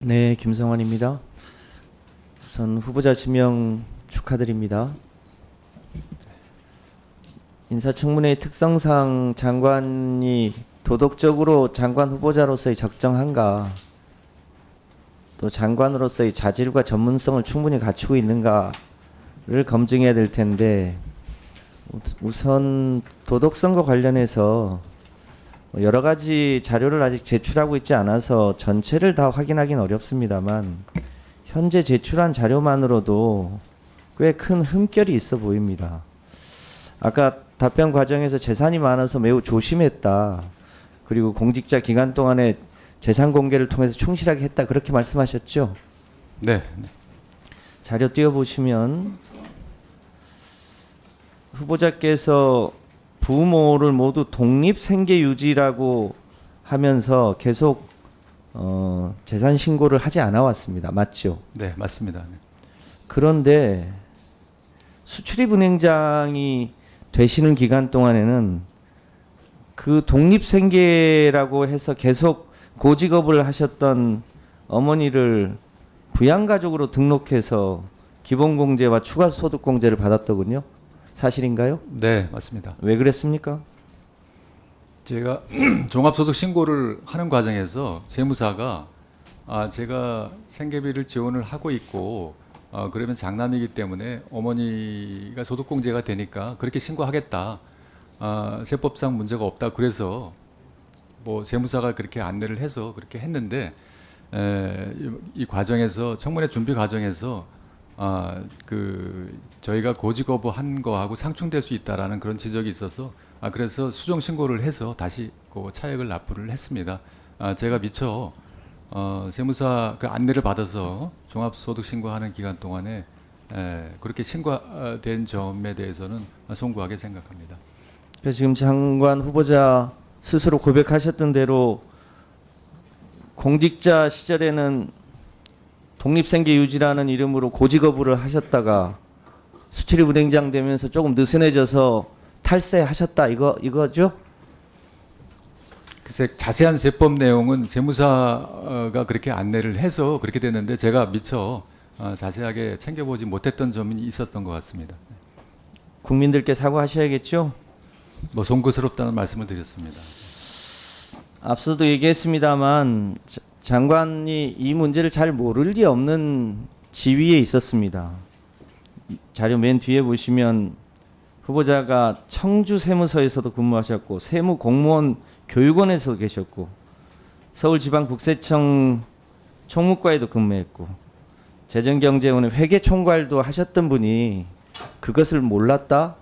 네, 김성환입니다. 우선 후보자 지명 축하드립니다. 인사청문회의 특성상 장관이 도덕적으로 장관 후보자로서의 적정한가, 또 장관으로서의 자질과 전문성을 충분히 갖추고 있는가를 검증해야 될 텐데, 우선 도덕성과 관련해서 여러 가지 자료를 아직 제출하고 있지 않아서 전체를 다 확인하기는 어렵습니다만 현재 제출한 자료만으로도 꽤 큰 흠결이 있어 보입니다. 아까 답변 과정에서 재산이 많아서 매우 조심했다. 그리고 공직자 기간 동안에 재산 공개를 통해서 충실하게 했다. 그렇게 말씀하셨죠? 네. 자료 띄워보시면 후보자께서 부모를 모두 독립생계 유지라고 하면서 계속 재산 신고를 하지 않아 왔습니다. 맞죠? 네, 맞습니다. 네. 그런데 수출입은행장이 되시는 기간 동안에는 그 독립생계라고 해서 계속 고직업을 하셨던 어머니를 부양가족으로 등록해서 기본공제와 추가소득공제를 받았더군요. 사실인가요? 네, 맞습니다. 왜 그랬습니까? 제가 종합소득 신고를 하는 과정에서 세무사가 제가 생계비를 지원을 하고 있고 그러면 장남이기 때문에 어머니가 소득공제가 되니까 그렇게 신고하겠다. 세법상 문제가 없다. 그래서 뭐 세무사가 그렇게 안내를 해서 그렇게 했는데 이 과정에서 청문회 준비 과정에서 저희가 고직거부한 거하고 상충될 수 있다라는 그런 지적이 있어서 그래서 수정 신고를 해서 다시 그 차액을 납부를 했습니다. 제가 미처 세무사 그 안내를 받아서 종합소득 신고하는 기간 동안에 그렇게 신고된 점에 대해서는 송구하게 생각합니다. 그래서 지금 장관 후보자 스스로 고백하셨던 대로 공직자 시절에는 독립생계 유지라는 이름으로 고직거부를 하셨다가 수출입은행장 되면서 조금 느슨해져서 탈세하셨다 이거죠? 글쎄 자세한 세법 내용은 세무사가 그렇게 안내를 해서 그렇게 됐는데 제가 미처 자세하게 챙겨보지 못했던 점이 있었던 것 같습니다. 국민들께 사과하셔야겠죠? 뭐 송구스럽다는 말씀을 드렸습니다. 앞서도 얘기했습니다만 장관이 이 문제를 잘 모를 리 없는 지위에 있었습니다. 자료 맨 뒤에 보시면 후보자가 청주 세무서에서도 근무하셨고 세무공무원 교육원에서도 계셨고 서울지방국세청 총무과에도 근무했고 재정경제원의 회계총괄도 하셨던 분이 그것을 몰랐다?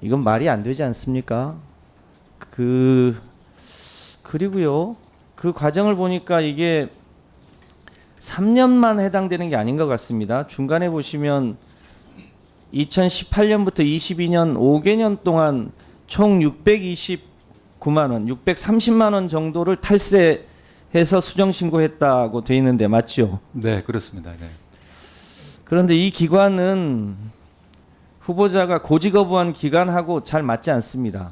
이건 말이 안 되지 않습니까? 그리고요. 그 과정을 보니까 이게 3년만 해당되는 게 아닌 것 같습니다. 중간에 보시면 2018년부터 22년 5개년 동안 총 629만 원, 630만 원 정도를 탈세해서 수정 신고했다고 돼 있는데 맞죠? 네, 그렇습니다. 네. 그런데 이 기간은 후보자가 고직거부한 기간하고 잘 맞지 않습니다.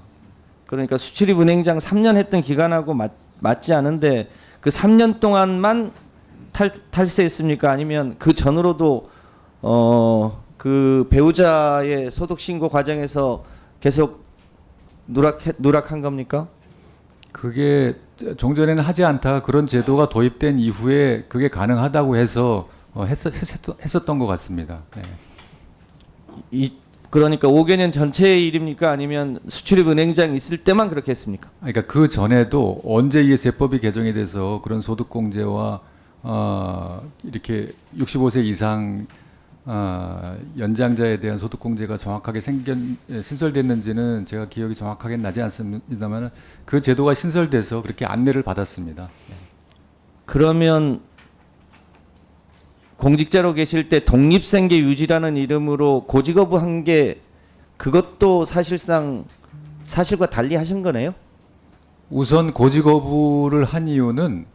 그러니까 수출입은행장 3년 했던 기간하고 맞지 않은데 그 3년 동안만 탈세했습니까? 아니면 그 전으로도 그 배우자의 소득 신고 과정에서 계속 누락한 겁니까? 그게 종전에는 하지 않다가 그런 제도가 도입된 이후에 그게 가능하다고 해서 했었던 것 같습니다. 네. 그러니까 5개년 전체의 일입니까? 아니면 수출입은행장 있을 때만 그렇게 했습니까? 그러니까 그 전에도 언제 이 세법이 개정이 돼서 그런 소득공제와 이렇게 65세 이상 연장자에 대한 소득공제가 정확하게 신설됐는지는 제가 기억이 정확하게 나지 않습니다만 그 제도가 신설돼서 그렇게 안내를 받았습니다. 그러면 공직자로 계실 때 독립생계 유지라는 이름으로 고직거부한 게 그것도 사실상 사실과 달리 하신 거네요? 우선 고직거부를 한 이유는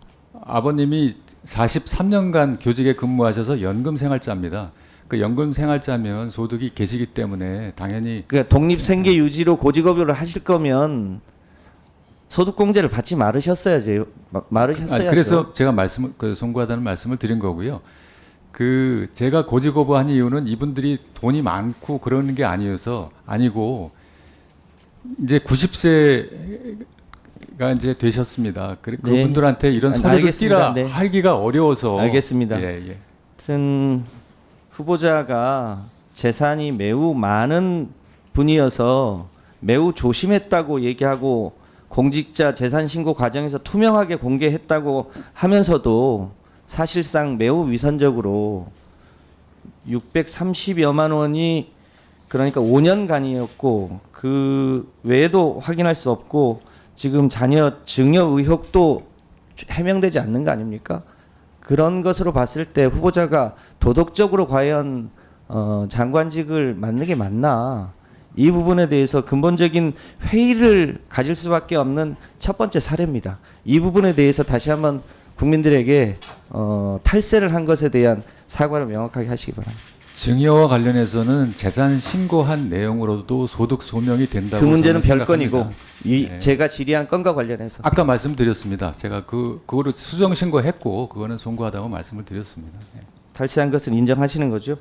아버님이 43년간 교직에 근무하셔서 연금생활자입니다. 그 연금생활자면 소득이 계시기 때문에 당연히 그러니까 독립생계 유지로 고직거부를 하실 거면 소득공제를 받지 말으셨어야죠. 말으셨어야죠. 그래서 제가 송구하다는 말씀을 드린 거고요. 제가 고지고부한 이유는 이분들이 돈이 많고 그러는 게 아니고 이제 90세가 이제 되셨습니다. 그분들한테 이런 소득을 알겠습니다. 띠라 하기가 어려워서. 알겠습니다. 예. 하여튼 후보자가 재산이 매우 많은 분이어서 매우 조심했다고 얘기하고 공직자 재산 신고 과정에서 투명하게 공개했다고 하면서도 사실상 매우 위선적으로 630여만 원이 그러니까 5년간이었고 그 외에도 확인할 수 없고 지금 자녀 증여 의혹도 해명되지 않는 거 아닙니까? 그런 것으로 봤을 때 후보자가 도덕적으로 과연 장관직을 맡는 게 맞나? 이 부분에 대해서 근본적인 회의를 가질 수밖에 없는 첫 번째 사례입니다. 이 부분에 대해서 다시 한번 국민들에게 탈세를 한 것에 대한 사과를 명확하게 하시기 바랍니다. 증여와 관련해서는 재산 신고한 내용으로도 소득 소명이 된다고 그 문제는 저는 별건이고 생각합니다. 네. 제가 질의한 건과 관련해서 아까 말씀드렸습니다. 제가 그거를 수정 신고했고 그거는 송구하다고 말씀을 드렸습니다. 네. 탈세한 것을 인정하시는 거죠?